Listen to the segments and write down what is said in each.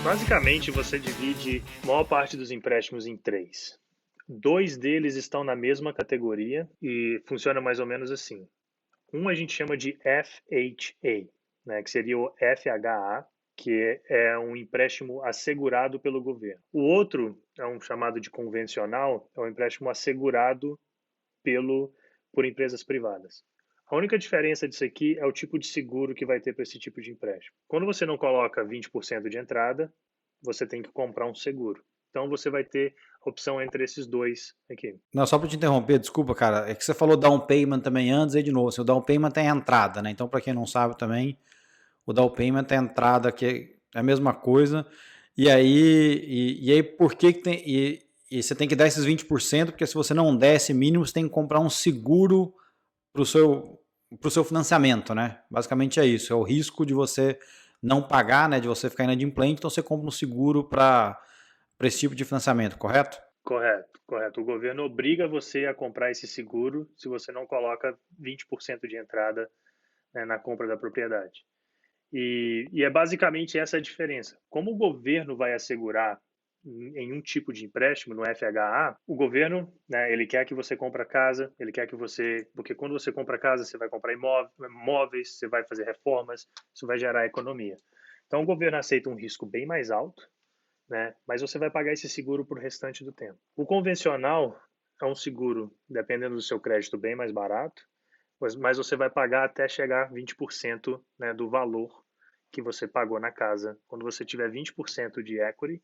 Basicamente, você divide a maior parte dos empréstimos em três. Dois deles estão na mesma categoria e funciona mais ou menos assim. Um a gente chama de FHA, né, que seria o FHA, que é um empréstimo assegurado pelo governo. O outro é um chamado de convencional, é um empréstimo assegurado pelo, por empresas privadas. A única diferença disso aqui é o tipo de seguro que vai ter para esse tipo de empréstimo. Quando você não coloca 20% de entrada, você tem que comprar um seguro. Então você vai ter a opção entre esses dois aqui. Não, só para te interromper, desculpa, cara, é que você falou down payment também antes, aí de novo, assim, o down payment é a entrada, né? Então, para quem não sabe também, o down payment é a entrada, que é a mesma coisa. E aí por que tem. E você tem que dar esses 20%, porque se você não der esse mínimo, você tem que comprar um seguro pro seu financiamento, né? Basicamente é isso, é o risco de você não pagar, né? De você ficar inadimplente, então você compra um seguro para esse tipo de financiamento, correto? Correto, correto. O governo obriga você a comprar esse seguro se você não coloca 20% de entrada, né, na compra da propriedade. E é basicamente essa a diferença. Como o governo vai assegurar em um tipo de empréstimo, no FHA, o governo, né, ele quer que você compre a casa, ele quer que você, porque quando você compra a casa, você vai comprar imóveis, você vai fazer reformas, isso vai gerar economia. Então o governo aceita um risco bem mais alto, né, mas você vai pagar esse seguro para o restante do tempo. O convencional é um seguro, dependendo do seu crédito, bem mais barato, mas você vai pagar até chegar a 20%, né, do valor que você pagou na casa. Quando você tiver 20% de equity,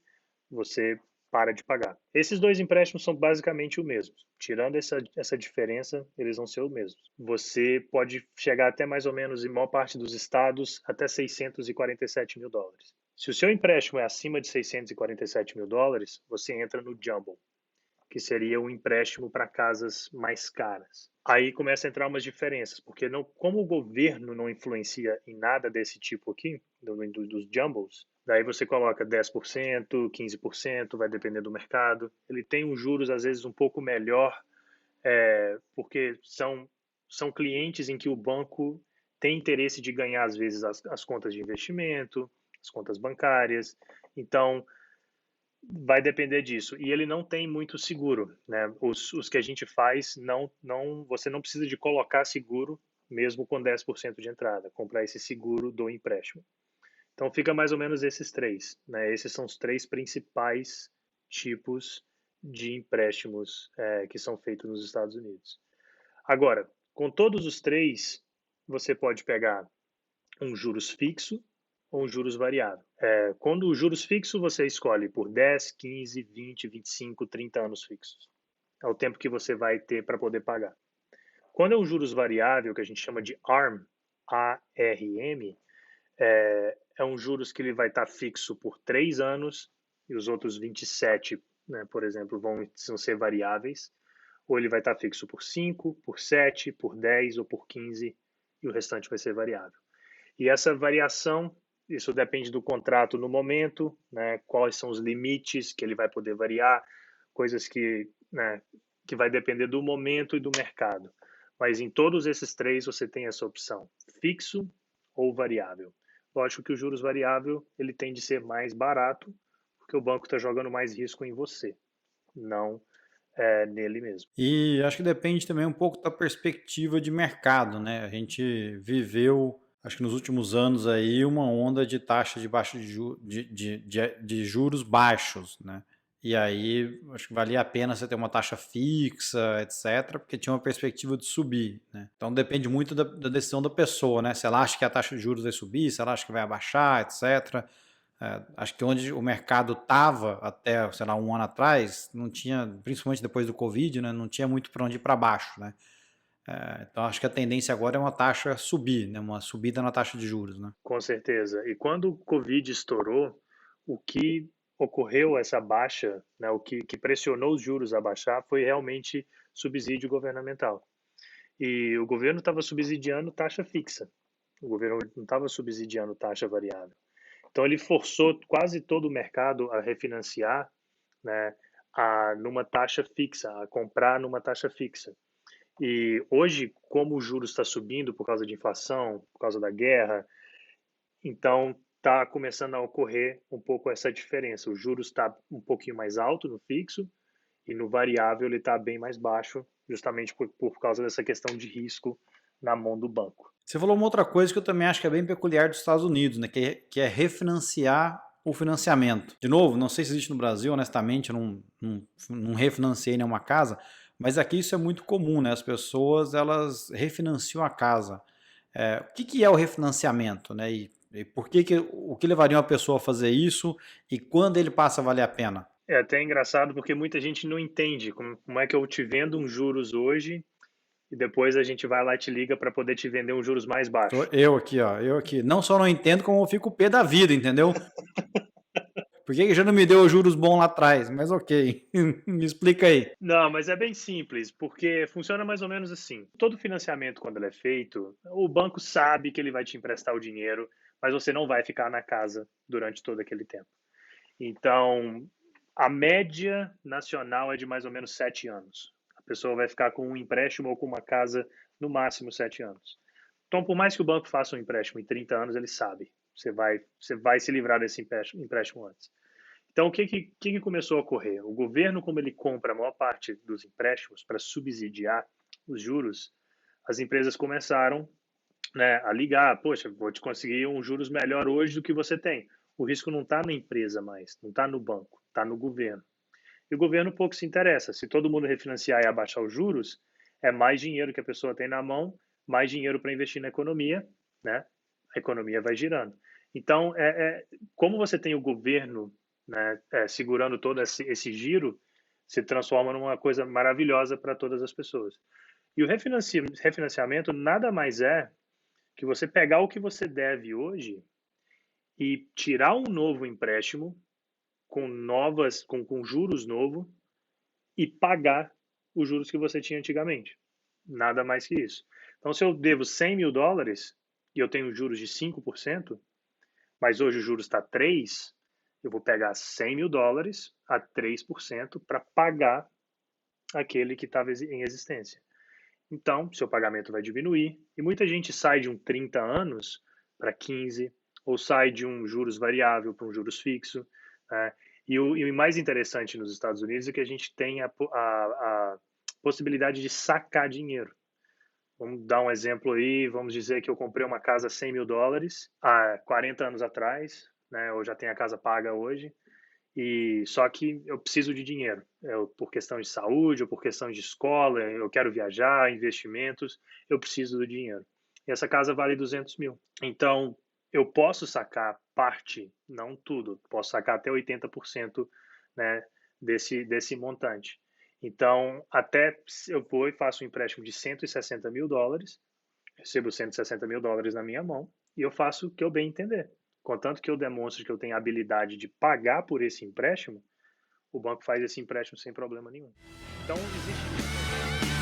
você para de pagar. Esses dois empréstimos são basicamente o mesmo. Tirando essa diferença, eles vão ser o mesmo. Você pode chegar até mais ou menos, em maior parte dos estados, até 647 mil dólares. Se o seu empréstimo é acima de 647 mil dólares, você entra no Jumbo, que seria um empréstimo para casas mais caras. Aí começa a entrar umas diferenças, porque não, como o governo não influencia em nada desse tipo aqui, dos jumbles, daí você coloca 10%, 15%, vai depender do mercado. Ele tem uns juros, às vezes, um pouco melhor, porque são clientes em que o banco tem interesse de ganhar, às vezes, as contas de investimento, as contas bancárias. Então, vai depender disso. E ele não tem muito seguro, né? Os que a gente faz, você não precisa de colocar seguro, mesmo com 10% de entrada, comprar esse seguro do empréstimo. Então fica mais ou menos esses três, né? Esses são os três principais tipos de empréstimos que são feitos nos Estados Unidos. Agora, com todos os três, você pode pegar um juros fixo ou um juros variável. Quando o juros fixo, você escolhe por 10, 15, 20, 25, 30 anos fixos. É o tempo que você vai ter para poder pagar. Quando é um juros variável, que a gente chama de ARM, ARM, é um juros que ele vai estar fixo por 3 anos e os outros 27, né, por exemplo, vão ser variáveis, ou ele vai estar fixo por 5, por 7, por 10 ou por 15 e o restante vai ser variável. E essa variação, isso depende do contrato no momento, né, quais são os limites que ele vai poder variar, coisas que, né, que vai depender do momento e do mercado. Mas em todos esses três você tem essa opção, fixo ou variável. Lógico que o juros variável ele tende a ser mais barato, porque o banco está jogando mais risco em você, não nele mesmo. E acho que depende também um pouco da perspectiva de mercado, né? A gente viveu, acho que nos últimos anos aí, uma onda de taxa de, baixo de juros baixos, né? E aí, acho que valia a pena você ter uma taxa fixa, etc., porque tinha uma perspectiva de subir, né? Então depende muito da decisão da pessoa, né? Se ela acha que a taxa de juros vai subir, se ela acha que vai abaixar, etc. Acho que onde o mercado estava até, sei lá, um ano atrás, não tinha, principalmente depois do Covid, né, não tinha muito para onde ir para baixo, né? Então acho que a tendência agora é uma taxa subir, né, uma subida na taxa de juros, né? Com certeza. E quando o Covid estourou, o que ocorreu essa baixa, né, o que pressionou os juros a baixar foi realmente subsídio governamental. E o governo estava subsidiando taxa fixa. O governo não estava subsidiando taxa variável. Então ele forçou quase todo o mercado a refinanciar, né, numa taxa fixa, a comprar numa taxa fixa. E hoje, como o juros está subindo por causa de inflação, por causa da guerra, então está começando a ocorrer um pouco essa diferença. O juros está um pouquinho mais alto no fixo e no variável ele está bem mais baixo, justamente por causa dessa questão de risco na mão do banco. Você falou uma outra coisa que eu também acho que é bem peculiar dos Estados Unidos, né? Que é refinanciar o financiamento. De novo, não sei se existe no Brasil, honestamente, eu não refinanciei nenhuma casa, mas aqui isso é muito comum, né? As pessoas, elas refinanciam a casa. O que é o refinanciamento, né? E o que levaria uma pessoa a fazer isso e quando ele passa a valer a pena? É até engraçado porque muita gente não entende como é que eu te vendo um juros hoje e depois a gente vai lá e te liga para poder te vender um juros mais baixo. Eu aqui, ó, eu aqui. Não só não entendo, como eu fico pé da vida, entendeu? Por que já não me deu juros bons lá atrás? Mas ok, me explica aí. Não, mas é bem simples, porque funciona mais ou menos assim. Todo financiamento, quando ele é feito, o banco sabe que ele vai te emprestar o dinheiro, mas você não vai ficar na casa durante todo aquele tempo. Então, a média nacional é de mais ou menos 7 anos. A pessoa vai ficar com um empréstimo ou com uma casa no máximo 7 anos. Então, por mais que o banco faça um empréstimo em 30 anos, ele sabe. Você vai se livrar desse empréstimo antes. Então, o que começou a ocorrer? O governo, como ele compra a maior parte dos empréstimos para subsidiar os juros, as empresas começaram, né, a ligar, poxa, vou te conseguir um juros melhor hoje do que você tem. O risco não está na empresa mais, não está no banco, está no governo. E o governo pouco se interessa. Se todo mundo refinanciar e abaixar os juros, é mais dinheiro que a pessoa tem na mão, mais dinheiro para investir na economia, né? A economia vai girando. Então, como você tem o governo, né, segurando todo esse giro, se transforma numa coisa maravilhosa para todas as pessoas. E o refinanciamento nada mais é que você pegar o que você deve hoje e tirar um novo empréstimo com juros novo e pagar os juros que você tinha antigamente. Nada mais que isso. Então, se eu devo $100.000 e eu tenho juros de 5%, mas hoje o juros está 3%, eu vou pegar $100.000 a 3% para pagar aquele que estava em existência. Então, seu pagamento vai diminuir. E muita gente sai de um 30 anos para 15, ou sai de um juros variável para um juros fixo. Né? E o mais interessante nos Estados Unidos é que a gente tem a possibilidade de sacar dinheiro. Vamos dar um exemplo aí, vamos dizer que eu comprei uma casa a $100.000 há 40 anos atrás, né? Eu já tenho a casa paga hoje, e só que eu preciso de dinheiro, por questão de saúde, ou por questão de escola, eu quero viajar, investimentos, eu preciso do dinheiro. E essa casa vale 200 mil. Então, eu posso sacar parte, não tudo, posso sacar até 80%, né, desse montante. Então, até eu vou e faço um empréstimo de $160.000, recebo $160.000 na minha mão e eu faço o que eu bem entender. Contanto que eu demonstre que eu tenho a habilidade de pagar por esse empréstimo, o banco faz esse empréstimo sem problema nenhum. Então, existe isso.